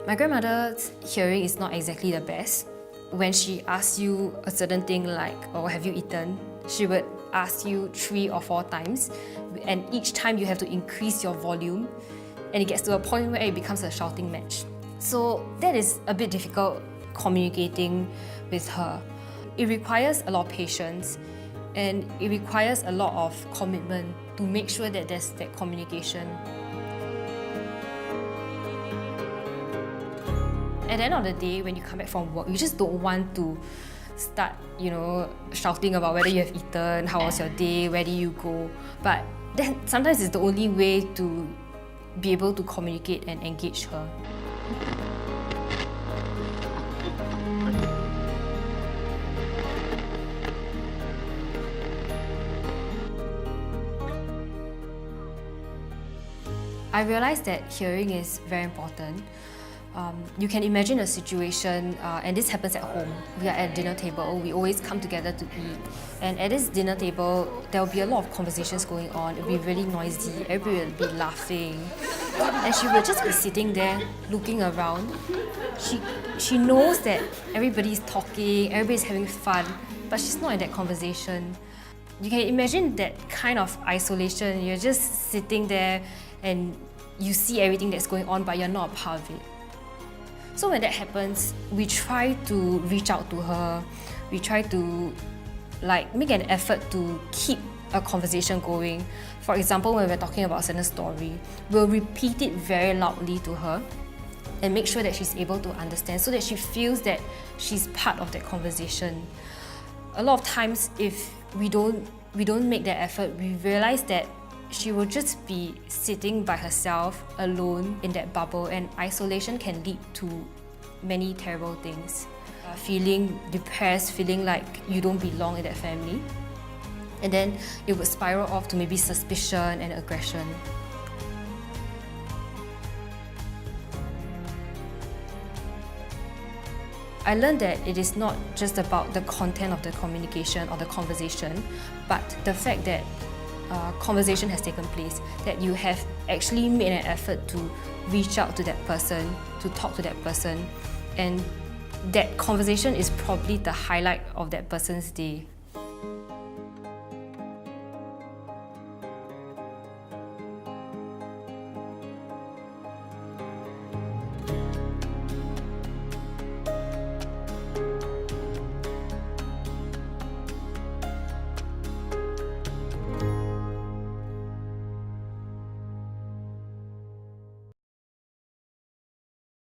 My grandmother's hearing is not exactly the best. When she asks you a certain thing like, oh, have you eaten? She would ask you 3 or 4 times, and each time you have to increase your volume, and it gets to a point where it becomes a shouting match. So that is a bit difficult communicating with her. It requires a lot of patience, and it requires a lot of commitment to make sure that there's that communication. At the end of the day, when you come back from work, you just don't want to start, shouting about whether you have eaten, how was your day, where did you go. But then sometimes it's the only way to be able to communicate and engage her. I realized that hearing is very important. You can imagine a situation, and this happens at home. We are at a dinner table, we always come together to eat. And at this dinner table, there will be a lot of conversations going on. It will be really noisy, everybody will be laughing. And she will just be sitting there, looking around. She knows that everybody's talking, everybody's having fun, but she's not in that conversation. You can imagine that kind of isolation. You're just sitting there and you see everything that's going on, but you're not a part of it. So when that happens, we try to reach out to her. We try to make an effort to keep a conversation going. For example, when we're talking about a certain story, we'll repeat it very loudly to her and make sure that she's able to understand, so that she feels that she's part of that conversation. A lot of times, if we don't make that effort, we realize that she will just be sitting by herself, alone in that bubble, and isolation can lead to many terrible things. Feeling depressed, feeling like you don't belong in that family. And then it would spiral off to maybe suspicion and aggression. I learned that it is not just about the content of the communication or the conversation, but the fact that conversation has taken place, that you have actually made an effort to reach out to that person, to talk to that person, and that conversation is probably the highlight of that person's day.